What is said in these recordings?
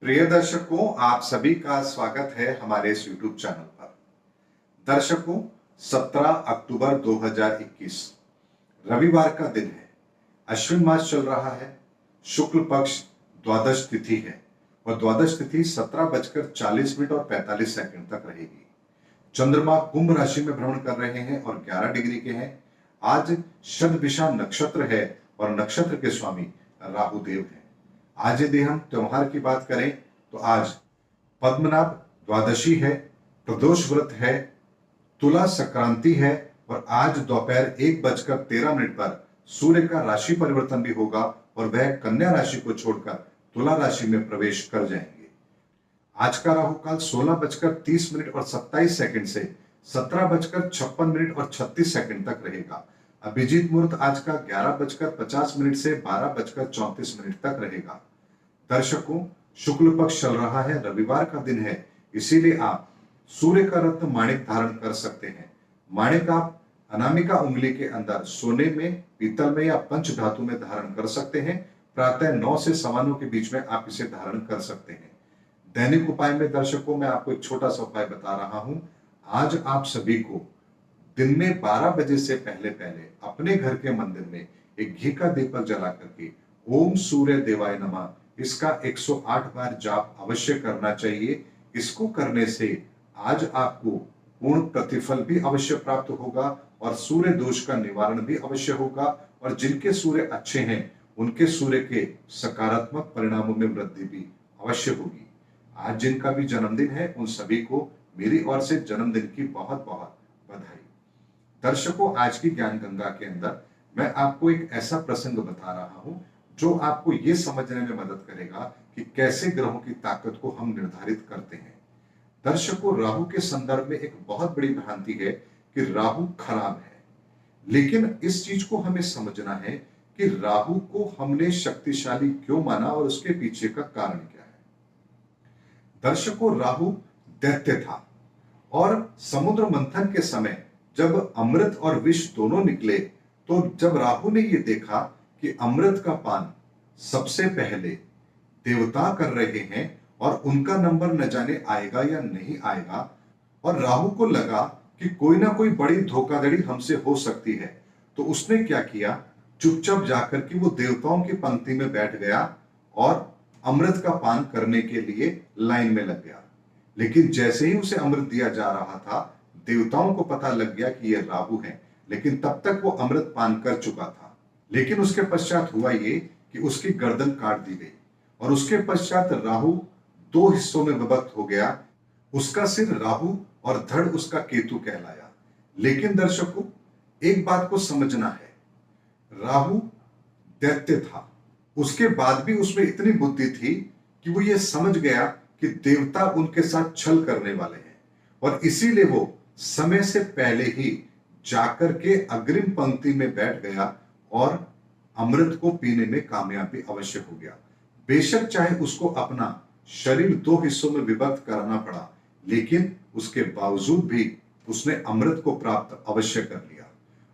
प्रिय दर्शकों, आप सभी का स्वागत है हमारे इस YouTube चैनल पर। दर्शकों, 17 अक्टूबर 2021 रविवार का दिन है। अश्विन मास चल रहा है। शुक्ल पक्ष द्वादश तिथि है और द्वादश तिथि 17:40 और 45 सेकंड तक रहेगी। चंद्रमा कुंभ राशि में भ्रमण कर रहे हैं और 11 डिग्री के हैं। आज शतभिषा नक्षत्र है और नक्षत्र के स्वामी राहु देव हैं। आज यदि हम त्योहार की बात करें तो आज पद्मनाभ द्वादशी है, प्रदोष व्रत है, तुला संक्रांति है और आज दोपहर 1:13 पर सूर्य का राशि परिवर्तन भी होगा और वह कन्या राशि को छोड़कर तुला राशि में प्रवेश कर जाएंगे। आज का राहु काल 16:30 और 27 सेकंड से 17:56 और 36 सेकंड तक रहेगा। अभिजीत मुहूर्त आज का 11:50 से 12:34 तक रहेगा। दर्शकों, शुक्ल पक्ष चल रहा है, रविवार का दिन है, इसीलिए आप सूर्य का रत्न माणिक धारण कर सकते हैं। माणिक आप अनामिका उंगली के अंदर सोने में, पीतल में या पंच धातु में धारण कर सकते हैं। प्रातः 9 से 9:15 के बीच में आप इसे धारण कर सकते हैं। दैनिक उपाय में दर्शकों मैं आपको एक छोटा सा उपाय बता रहा हूं। आज आप सभी को दिन में 12 बजे से पहले पहले अपने घर के मंदिर में एक घी का दीपक जला करके ओम सूर्य देवाय नमः इसका 108 बार जाप अवश्य करना चाहिए। इसको करने से आज आपको पूर्ण प्रतिफल भी अवश्य प्राप्त होगा और सूर्य दोष का निवारण भी अवश्य होगा और जिनके सूर्य अच्छे हैं उनके सूर्य के सकारात्मक परिणामों में वृद्धि भी अवश्य होगी। आज जिनका भी जन्मदिन है उन सभी को मेरी ओर से जन्मदिन की बहुत बहुत बधाई। दर्शकों, आज की ज्ञान गंगा के अंदर मैं आपको एक ऐसा प्रसंग बता रहा हूं जो आपको यह समझने में मदद करेगा कि कैसे ग्रहों की ताकत को हम निर्धारित करते हैं। दर्शकों, राहु के संदर्भ में एक बहुत बड़ी भ्रांति है कि राहु खराब है, लेकिन इस चीज को हमें समझना है कि राहु को हमने शक्तिशाली क्यों माना और उसके पीछे का कारण क्या है। दर्शकों, राहु दैत्य था और समुद्र मंथन के समय जब अमृत और विष दोनों निकले तो जब राहु ने यह देखा कि अमृत का पान सबसे पहले देवता कर रहे हैं और उनका नंबर न जाने आएगा या नहीं आएगा, और राहु को लगा कि कोई ना कोई बड़ी धोखाधड़ी हमसे हो सकती है, तो उसने क्या किया, चुपचाप जाकर के वो देवताओं की पंक्ति में बैठ गया और अमृत का पान करने के लिए लाइन में लग गया। लेकिन जैसे ही उसे अमृत दिया जा रहा था, देवताओं को पता लग गया कि यह राहु है, लेकिन तब तक वो अमृत पान कर चुका था। लेकिन उसके पश्चात हुआ ये कि उसकी गर्दन काट दी गई और उसके पश्चात राहु दो हिस्सों में विभक्त हो गया। उसका सिर राहु और धड़ उसका केतु कहलाया। लेकिन दर्शकों, एक बात को समझना है, राहु दैत्य था, उसके बाद भी उसमें इतनी बुद्धि थी कि वो ये समझ गया कि देवता उनके साथ छल करने वाले हैं और इसीलिए वो समय से पहले ही जाकर के अग्रिम पंक्ति में बैठ गया और अमृत को पीने में कामयाबी अवश्य हो गया। बेशक चाहे उसको अपना शरीर दो हिस्सों में विभक्त करना पड़ा, लेकिन उसके बावजूद भी उसने अमृत को प्राप्त अवश्य कर लिया।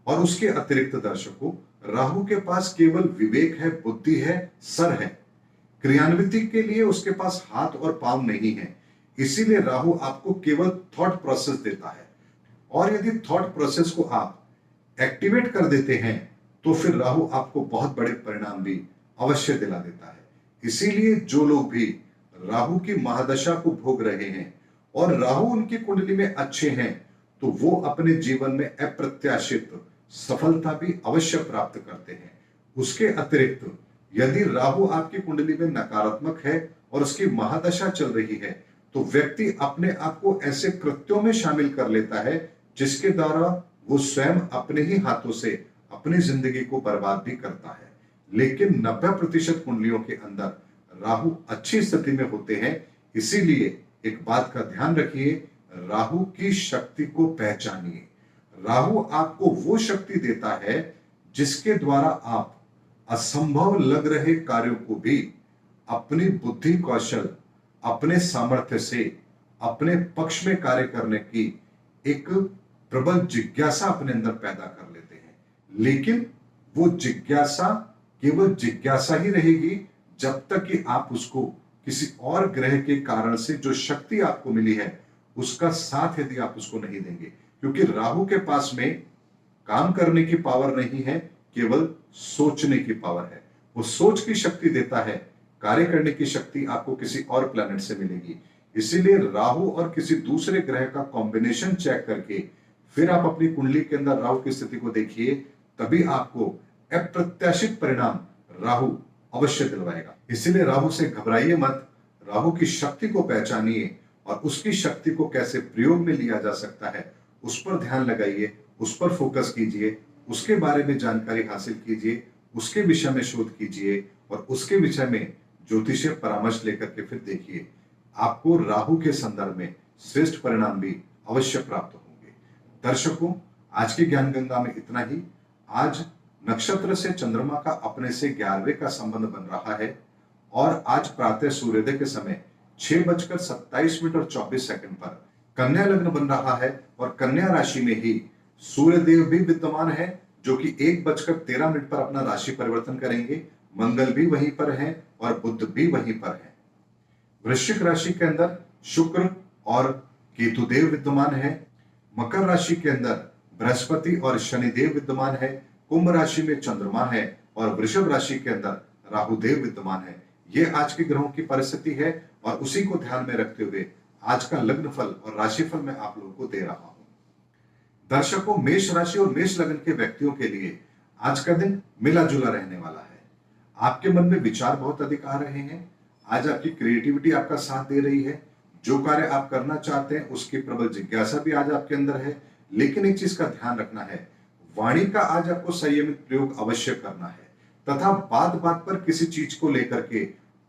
और उसके अतिरिक्त दर्शकों, राहु के पास केवल विवेक है, बुद्धि है, सर है, क्रियान्विति के लिए उसके पास हाथ और पांव नहीं है। इसीलिए राहु आपको केवल थॉट प्रोसेस देता है और यदि थॉट प्रोसेस को आप एक्टिवेट कर देते हैं तो फिर राहु आपको बहुत बड़े परिणाम भी अवश्य दिला देता है। इसीलिए जो लोग भी राहु की महादशा को भोग रहे हैं और राहु उनकी कुंडली में अच्छे हैं तो वो अपने जीवन में अप्रत्याशित सफलता भी अवश्य प्राप्त करते हैं। उसके अतिरिक्त यदि राहु आपकी कुंडली में नकारात्मक है और उसकी महादशा चल रही है तो व्यक्ति अपने आप को ऐसे कृत्यों में शामिल कर लेता है जिसके द्वारा वो स्वयं अपने ही हाथों से अपनी जिंदगी को बर्बाद भी करता है। लेकिन 90% कुंडलियों के अंदर राहु अच्छी स्थिति में होते हैं। इसीलिए एक बात का ध्यान रखिए, राहु की शक्ति को पहचानिए। राहु आपको वो शक्ति देता है जिसके द्वारा आप असंभव लग रहे कार्यों को भी अपनी बुद्धि कौशल, अपने सामर्थ्य से अपने पक्ष में कार्य करने की एक प्रबल जिज्ञासा अपने अंदर पैदा कर लेते हैं। लेकिन वो जिज्ञासा केवल जिज्ञासा ही रहेगी जब तक कि आप उसको किसी और ग्रह के कारण से जो शक्ति आपको मिली है उसका साथ यदि आप उसको नहीं देंगे, क्योंकि राहु के पास में काम करने की पावर नहीं है, केवल सोचने की पावर है। वो सोच की शक्ति देता है, कार्य करने की शक्ति आपको किसी और प्लैनेट से मिलेगी। इसीलिए राहु और किसी दूसरे ग्रह का कॉम्बिनेशन चेक करके फिर आप अपनी कुंडली के अंदर राहु की स्थिति को देखिए, तभी आपको अप्रत्याशित परिणाम राहु अवश्य दिलवाएगा। इसीलिए राहु से घबराइए मत, राहु की शक्ति को पहचानिए और उसकी शक्ति को कैसे प्रयोग में लिया जा सकता है उस पर ध्यान लगाइए, उस पर फोकस कीजिए, उसके बारे में जानकारी हासिल कीजिए, उसके विषय में शोध कीजिए और उसके विषय में ज्योतिषीय परामर्श लेकर के फिर देखिए, आपको राहु के संदर्भ में श्रेष्ठ परिणाम भी अवश्य प्राप्त होंगे। दर्शकों, आज की ज्ञान गंगा में इतना ही। आज नक्षत्र से चंद्रमा का अपने से 11वें का संबंध बन रहा है और आज प्रातः सूर्योदय के समय 6:27 पर कन्या लग्न बन रहा है और कन्या राशि में ही सूर्यदेव भी विद्यमान है, जो कि 1:13 पर अपना राशि परिवर्तन करेंगे। मंगल भी वहीं पर है और बुध भी वहीं पर है। वृश्चिक राशि के अंदर शुक्र और केतुदेव विद्यमान है। मकर राशि के अंदर बृहस्पति और शनिदेव विद्यमान है। कुंभ राशि में चंद्रमा है और वृषभ राशि के अंदर राहुदेव विद्यमान है। ये आज के ग्रहों की परिस्थिति है और उसी को ध्यान में रखते हुए आज का लग्न फल और राशिफल मैं आप लोगों को दे रहा हूं। दर्शकों, मेष राशि और मेष लग्न के व्यक्तियों के लिए आज का दिन मिला जुला रहने वाला है। आपके मन में विचार बहुत अधिक आ रहे हैं। आज आपकी क्रिएटिविटी आपका साथ दे रही है। जो कार्य आप करना चाहते हैं उसकी प्रबल जिज्ञासा भी आज आपके अंदर है। लेकिन एक चीज का ध्यान रखना है, वाणी का आज आपको संयमित प्रयोग अवश्य करना है तथा बात बात पर किसी चीज को लेकर के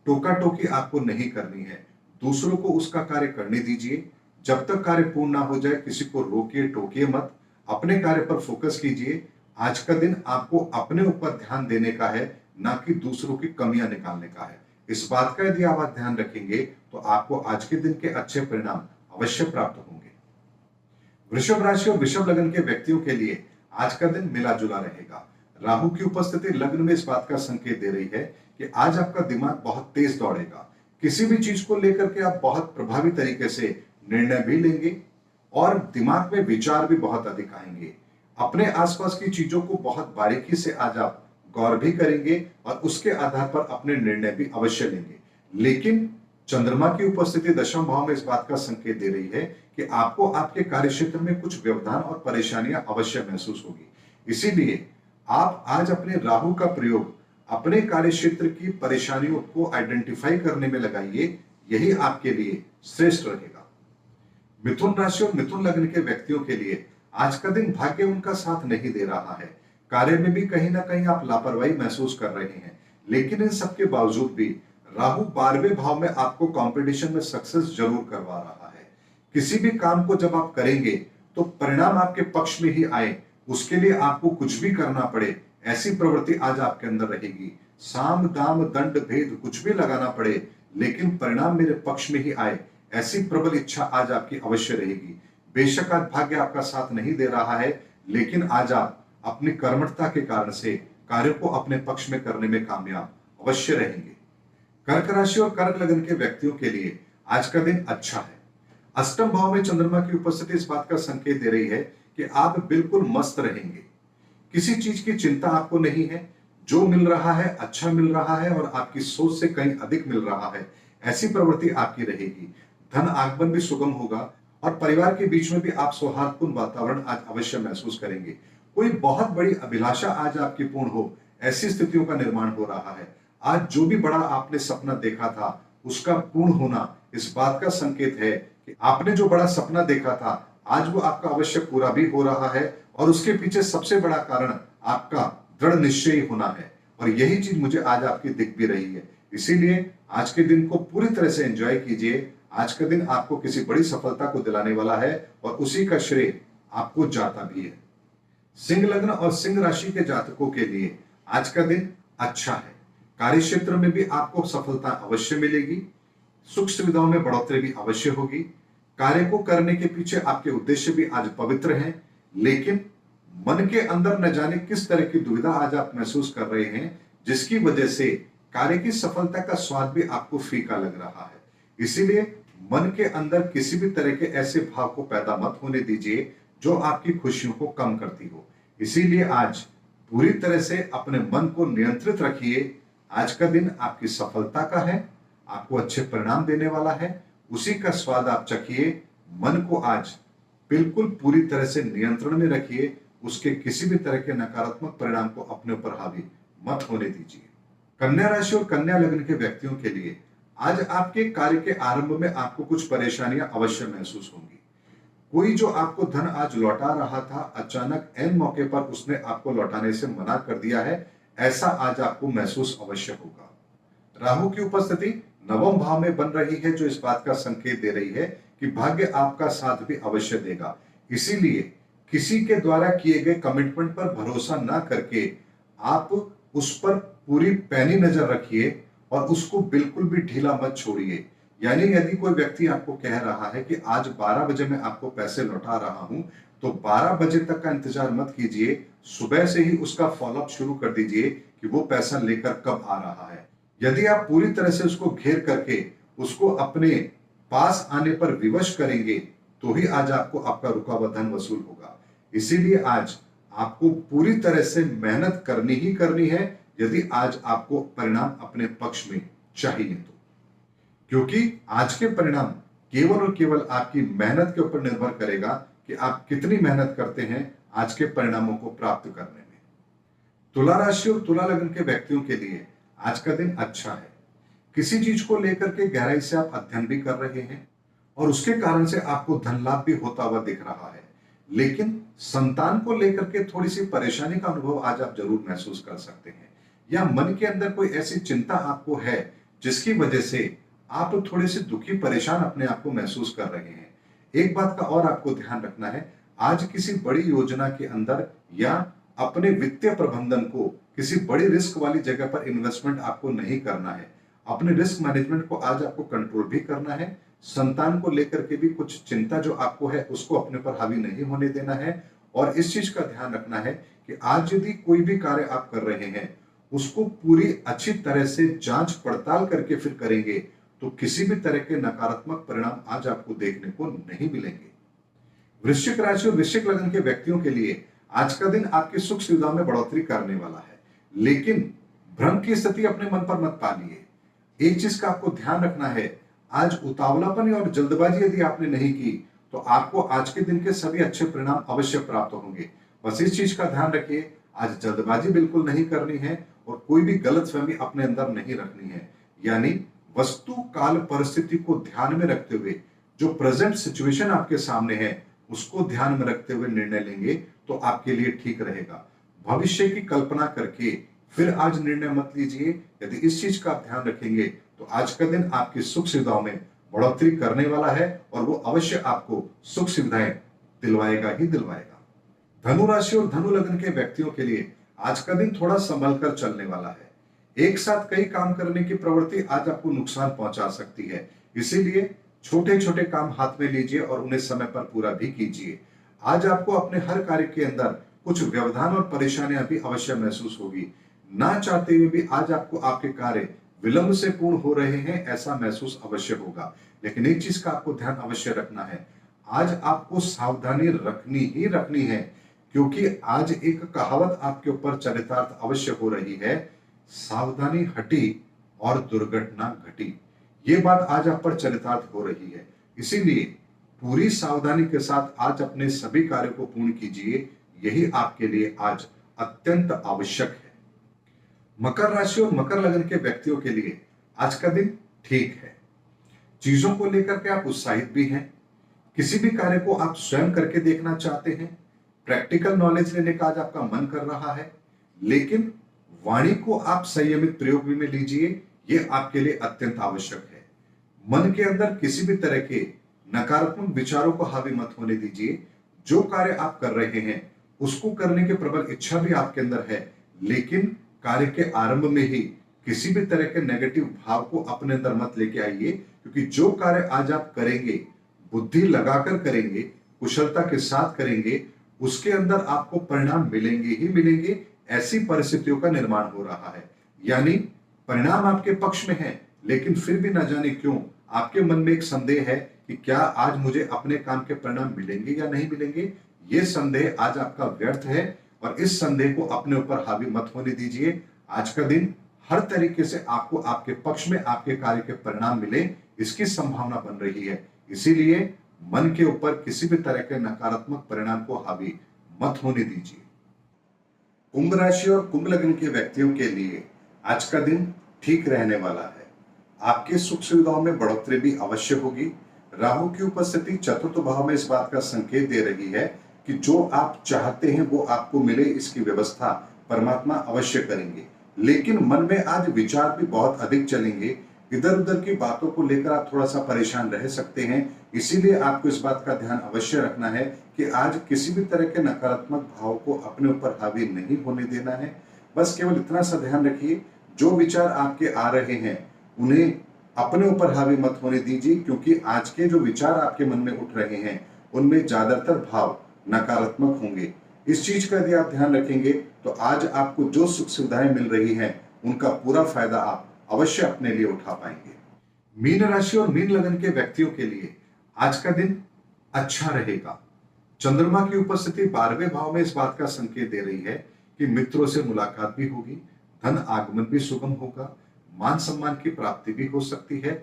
टोका टोकी आपको नहीं करनी है। दूसरों को उसका कार्य करने दीजिए। जब तक कार्य पूर्ण ना हो जाए किसी को रोकिए टोकिए मत, अपने कार्य पर फोकस कीजिए। आज का दिन आपको अपने ऊपर ध्यान देने का है, ना कि दूसरों की कमियां निकालने का है। इस बात का यदि आप ध्यान रखेंगे तो आपको आज के दिन के अच्छे परिणाम अवश्य प्राप्त होंगे। वृषभ राशि और वृषभ लग्न के व्यक्तियों के लिए आज का दिन मिला जुला रहेगा। राहु की उपस्थिति लग्न में इस बात का संकेत दे रही है कि आज आपका दिमाग बहुत तेज दौड़ेगा। किसी भी चीज को लेकर के आप बहुत प्रभावी तरीके से निर्णय भी लेंगे और दिमाग में विचार भी बहुत अधिक आएंगे। अपने आसपास की चीजों को बहुत बारीकी से आज आप गौर भी करेंगे और उसके आधार पर अपने निर्णय भी अवश्य लेंगे। लेकिन चंद्रमा की उपस्थिति दशम भाव में इस बात का संकेत दे रही है कि आपको आपके कार्यक्षेत्र में कुछ व्यवधान और परेशानियां अवश्य महसूस होगी। इसीलिए आप आज अपने राहु का प्रयोग अपने कार्यक्षेत्र की परेशानियों को आइडेंटिफाई करने में लगाइए। यही आपके लिए श्रेष्ठ रहेगा। मिथुन राशि और मिथुन लग्न के व्यक्तियों के लिए आज का दिन भाग्य उनका साथ नहीं दे रहा है। कार्य में भी कहीं ना कहीं आप लापरवाही महसूस कर रहे हैं। लेकिन इन सबके बावजूद भी राहु 12वें भाव में आपको कंपटीशन में सक्सेस जरूर करवा रहा है। किसी भी काम को जब आप करेंगे तो परिणाम आपके पक्ष में ही आए, उसके लिए आपको कुछ भी करना पड़े, ऐसी प्रवृत्ति आज आपके अंदर रहेगी। साम दाम दंड भेद कुछ भी लगाना पड़े लेकिन परिणाम मेरे पक्ष में ही आए, ऐसी प्रबल इच्छा आज आपकी अवश्य रहेगी। बेशक आज भाग्य आपका साथ नहीं दे रहा है, लेकिन आज आप अपनी कर्मठता के कारण से कार्य को अपने पक्ष में करने में कामयाब अवश्य रहेंगे। कर्क राशि और कर्क लग्न के व्यक्तियों के लिए आज का दिन अच्छा है। अष्टम भाव में चंद्रमा की उपस्थिति इस बात का संकेत दे रही है कि आप बिल्कुल मस्त रहेंगे। किसी चीज की चिंता आपको नहीं है। जो मिल रहा है अच्छा मिल रहा है और आपकी सोच से कहीं अधिक मिल रहा है, ऐसी प्रवृत्ति आपकी रहेगी। धन आगमन भी सुगम होगा और परिवार के बीच में भी आप सौहार्दपूर्ण वातावरण आज अवश्य महसूस करेंगे। कोई बहुत बड़ी अभिलाषा आज आपकी पूर्ण हो, ऐसी स्थितियों का निर्माण हो रहा है। आज जो भी बड़ा आपने सपना देखा था उसका पूर्ण होना इस बात का संकेत है कि आपने जो बड़ा सपना देखा था आज वो आपका अवश्य पूरा भी हो रहा है और उसके पीछे सबसे बड़ा कारण आपका दृढ़ निश्चय होना है। और यही चीज मुझे आज आपकी दिख भी रही है। इसीलिए आज के दिन को पूरी तरह से एंजॉय कीजिए। आज का दिन आपको किसी बड़ी सफलता को दिलाने वाला है और उसी का श्रेय आपको जाता भी है। सिंह लग्न और सिंह राशि के जातकों के लिए आज का दिन अच्छा है। कार्य क्षेत्र में भी आपको सफलता अवश्य मिलेगी। सुख सुविधाओं में बढ़ोतरी भी अवश्य होगी। कार्य को करने के पीछे आपके उद्देश्य भी आज पवित्र हैं, लेकिन मन के अंदर न जाने किस तरह की दुविधा आज आप महसूस कर रहे हैं, जिसकी वजह से कार्य की सफलता का स्वाद भी आपको फीका लग रहा है। इसीलिए मन के अंदर किसी भी तरह के ऐसे भाव को पैदा मत होने दीजिए जो आपकी खुशियों को कम करती हो। इसीलिए आज पूरी तरह से अपने मन को नियंत्रित रखिए। आज का दिन आपकी सफलता का है, आपको अच्छे परिणाम देने वाला है, उसी का स्वाद आप चखिए। मन को आज बिल्कुल पूरी तरह से नियंत्रण में रखिए, उसके किसी भी तरह के नकारात्मक परिणाम को अपने ऊपर हावी मत होने दीजिए। कन्या राशि और कन्या लग्न के व्यक्तियों के लिए आज आपके कार्य के आरंभ में आपको कुछ परेशानियां अवश्य महसूस होंगी। कोई जो आपको धन आज लौटा रहा था, अचानक ऐन मौके पर उसने आपको लौटाने से मना कर दिया है, ऐसा आज आपको महसूस अवश्य होगा। राहु की उपस्थिति नवम भाव में बन रही है, जो इस बात का संकेत दे रही है कि भाग्य आपका साथ भी अवश्य देगा। इसीलिए किसी के द्वारा किए गए कमिटमेंट पर भरोसा ना करके आप उस पर पूरी पैनी नजर रखिए और उसको बिल्कुल भी ढीला मत छोड़िए। यानी यदि कोई व्यक्ति आपको कह रहा है कि आज 12 बजे मैं आपको पैसे लौटा रहा हूं, तो 12 बजे तक का इंतजार मत कीजिए, सुबह से ही उसका फॉलोअप शुरू कर दीजिए कि वो पैसा लेकर कब आ रहा है। यदि आप पूरी तरह से उसको घेर करके उसको अपने पास आने पर विवश करेंगे, तो ही आज आपको आपका रुका हुआ धन वसूल होगा। इसीलिए आज आपको पूरी तरह से मेहनत करनी ही करनी है, यदि आज आपको परिणाम अपने पक्ष में चाहिए तो, क्योंकि आज के परिणाम केवल और केवल आपकी मेहनत के ऊपर निर्भर करेगा कि आप कितनी मेहनत करते हैं आज के परिणामों को प्राप्त करने में। तुला राशि और तुला लग्न के व्यक्तियों के लिए आज का दिन अच्छा है। किसी चीज को लेकर के गहराई से आप अध्ययन भी कर रहे हैं और उसके कारण से आपको धन लाभ भी होता हुआ दिख रहा है। लेकिन संतान को लेकर के थोड़ी सी परेशानी का अनुभव आज आप जरूर महसूस कर सकते हैं, या मन के अंदर कोई ऐसी चिंता आपको है जिसकी वजह से आप थोड़े से दुखी परेशान अपने आप को महसूस कर रहे हैं। एक बात का और आपको ध्यान रखना है, आज किसी बड़ी योजना के अंदर या अपने वित्तीय प्रबंधन को किसी बड़ी रिस्क वाली जगह पर इन्वेस्टमेंट आपको नहीं करना है। अपने रिस्क मैनेजमेंट को आज आपको कंट्रोल भी करना है। संतान को लेकर के भी कुछ चिंता जो आपको है उसको अपने पर हावी नहीं होने देना है। और इस चीज का ध्यान रखना है कि आज यदि कोई भी कार्य आप कर रहे हैं उसको पूरी अच्छी तरह से जांच पड़ताल करके फिर करेंगे, तो किसी भी तरह के नकारात्मक परिणाम आज आपको देखने को नहीं मिलेंगे। वृश्चिक राशि और वृश्चिक लग्न के व्यक्तियों के लिए आज का दिन आपकी सुख सुविधाओं में बढ़ोतरी करने वाला है, लेकिन भ्रम की स्थिति अपने मन पर मत पालिए। एक चीज का आपको ध्यान रखना है, आज उतावलापन और जल्दबाजी यदि आपने नहीं की तो आपको आज के दिन के सभी अच्छे परिणाम अवश्य प्राप्त होंगे। बस इस चीज का ध्यान रखिए, आज जल्दबाजी बिल्कुल नहीं करनी है और कोई भी गलतफहमी अपने अंदर नहीं रखनी है। यानी वस्तु काल परिस्थिति को ध्यान में रखते हुए जो प्रेजेंट सिचुएशन आपके सामने है उसको ध्यान में रखते हुए निर्णय लेंगे तो आपके लिए ठीक रहेगा। भविष्य की कल्पना करके फिर आज निर्णय मत लीजिए। यदि इस चीज का आप ध्यान रखेंगे तो आज का दिन आपकी सुख सुविधाओं में बढ़ोतरी करने वाला है और वो अवश्य आपको सुख सुविधाएं दिलवाएगा ही दिलवाएगा। धनु राशि और धनु लग्न के व्यक्तियों के लिए आज का दिन थोड़ा संभल कर चलने वाला है। एक साथ कई काम करने की प्रवृत्ति आज आपको नुकसान पहुंचा सकती है, इसीलिए छोटे छोटे काम हाथ में लीजिए और उन्हें समय पर पूरा भी कीजिए। आज आपको अपने हर कार्य के अंदर कुछ व्यवधान और परेशानियां भी अवश्य महसूस होगी। ना चाहते हुए भी आज आपको आपके कार्य विलंब से पूर्ण हो रहे हैं ऐसा महसूस अवश्य होगा। लेकिन एक चीज का आपको ध्यान अवश्य रखना है, आज आपको सावधानी रखनी ही रखनी है, क्योंकि आज एक कहावत आपके ऊपर चरितार्थ अवश्य हो रही है, सावधानी हटी और दुर्घटना घटी। ये बात आज आप पर चरितार्थ हो रही है, इसीलिए पूरी सावधानी के साथ आज अपने सभी कार्यों को पूर्ण कीजिए। यही आपके लिए आज अत्यंत आवश्यक है। मकर राशि और मकर लग्न के व्यक्तियों के लिए आज का दिन ठीक है। चीजों को लेकर के आप उत्साहित भी हैं, किसी भी कार्य को आप स्वयं करके देखना चाहते हैं, प्रैक्टिकल नॉलेज लेने का आज आपका मन कर रहा है, लेकिन वाणी को आप संयमित प्रयोग में लीजिए, यह आपके लिए अत्यंत आवश्यक है। मन के अंदर किसी भी तरह के नकारात्मक विचारों को हावी मत होने दीजिए। जो कार्य आप कर रहे हैं उसको करने की प्रबल इच्छा भी आपके अंदर है, लेकिन कार्य के आरंभ में ही किसी भी तरह के नेगेटिव भाव को अपने अंदर मत लेके आइए, क्योंकि जो कार्य आज आप करेंगे बुद्धि लगाकर करेंगे, कुशलता के साथ करेंगे, उसके अंदर आपको परिणाम मिलेंगे ही मिलेंगे। ऐसी परिस्थितियों का निर्माण हो रहा है, यानी परिणाम आपके पक्ष में है, लेकिन फिर भी ना जाने क्यों आपके मन में एक संदेह है कि क्या आज मुझे अपने काम के परिणाम मिलेंगे या नहीं मिलेंगे। यह संदेह आज आपका व्यर्थ है और इस संदेह को अपने ऊपर हावी मत होने दीजिए। आज का दिन हर तरीके से आपको आपके पक्ष में आपके कार्य के परिणाम मिले, इसकी संभावना बन रही है। इसीलिए मन के ऊपर किसी भी तरह के नकारात्मक परिणाम को हावी मत होने दीजिए। कुंभ राशि और कुंभ लग्न के व्यक्तियों के लिए आज का दिन ठीक रहने वाला है। आपके सुख सुविधाओं में बढ़ोतरी भी अवश्य होगी। राहु की उपस्थिति चतुर्थ भाव में इस बात का संकेत दे रही है कि जो आप चाहते हैं वो आपको मिले, इसकी व्यवस्था परमात्मा अवश्य करेंगे। लेकिन मन में आज विचार भी बहुत अधिक चलेंगे। इधर उधर की बातों को लेकर आप थोड़ा सा परेशान रह सकते हैं। इसीलिए आपको इस बात का ध्यान अवश्य रखना है कि आज किसी भी तरह के नकारात्मक भाव को अपने ऊपर हावी नहीं होने देना है। बस केवल इतना सा ध्यान रखिए, जो विचार आपके आ रहे हैं उन्हें अपने ऊपर हावी मत होने दीजिए, क्योंकि आज के जो विचार आपके मन में उठ रहे हैं उनमें ज्यादातर भाव नकारात्मक होंगे। इस चीज का यदि आप ध्यान रखेंगे तो आज आपको जो सुख सुविधाएं मिल रही हैं उनका पूरा फायदा आप अवश्य अपने लिए उठा पाएंगे। मीन राशि और मीन लगन के व्यक्तियों के लिए आज का दिन अच्छा रहेगा। चंद्रमा की उपस्थिति 12वें भाव में इस बात का संकेत दे रही है कि मित्रों से मुलाकात भी होगी, धन आगमन भी सुगम होगा, मान सम्मान की प्राप्ति भी हो सकती है।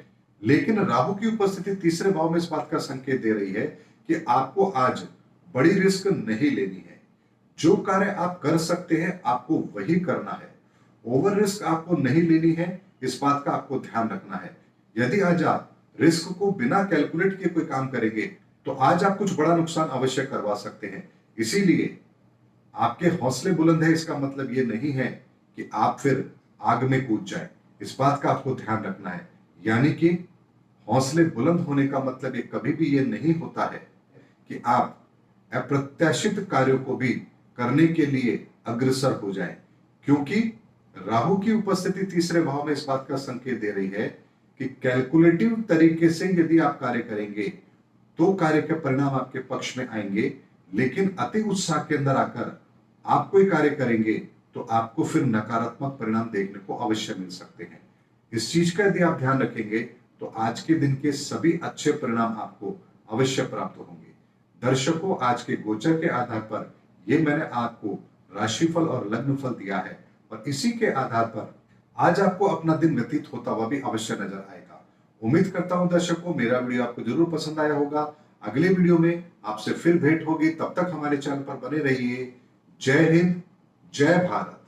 लेकिन राहु की उपस्थिति तीसरे भाव में इस बात का संकेत दे रही है कि आपको आज बड़ी रिस्क नहीं लेनी है। जो कार्य आप कर सकते हैं आपको वही करना है। ओवर रिस्क आपको नहीं लेनी है, इस बात का आपको ध्यान रखना है। यदि आज आप रिस्क को बिना कैलकुलेट किए कोई काम करेंगे तो आज आप कुछ बड़ा नुकसान अवश्य करवा सकते हैं। इसीलिए आपके हौसले बुलंद है, इसका मतलब ये नहीं है कि आप फिर आग में कूद जाएं। इस बात का आपको ध्यान रखना है। यानी कि हौसले बुलंद होने का मतलब ये कभी भी ये नहीं होता है कि आप अप्रत्याशित कार्यों को भी करने के लिए अग्रसर हो जाएं, क्योंकि राहु की उपस्थिति तीसरे भाव में इस बात का संकेत दे रही है कि कैलकुलेटिव तरीके से यदि आप कार्य करेंगे तो कार्य के परिणाम आपके पक्ष में आएंगे। लेकिन अति उत्साह के अंदर आकर आप कोई कार्य करेंगे तो आपको फिर नकारात्मक परिणाम देखने को अवश्य मिल सकते हैं। इस चीज का यदि आप ध्यान रखेंगे तो आज के दिन के सभी अच्छे परिणाम आपको अवश्य प्राप्त होंगे। दर्शकों, आज के गोचर के आधार पर यह मैंने आपको राशिफल और लग्नफल दिया है और इसी के आधार पर आज आपको अपना दिन व्यतीत होता हुआ भी अवश्य नजर आएगा। उम्मीद करता हूं दर्शकों मेरा वीडियो आपको जरूर पसंद आया होगा। अगले वीडियो में आपसे फिर भेंट होगी, तब तक हमारे चैनल पर बने रहिए। जय हिंद, जय भारत।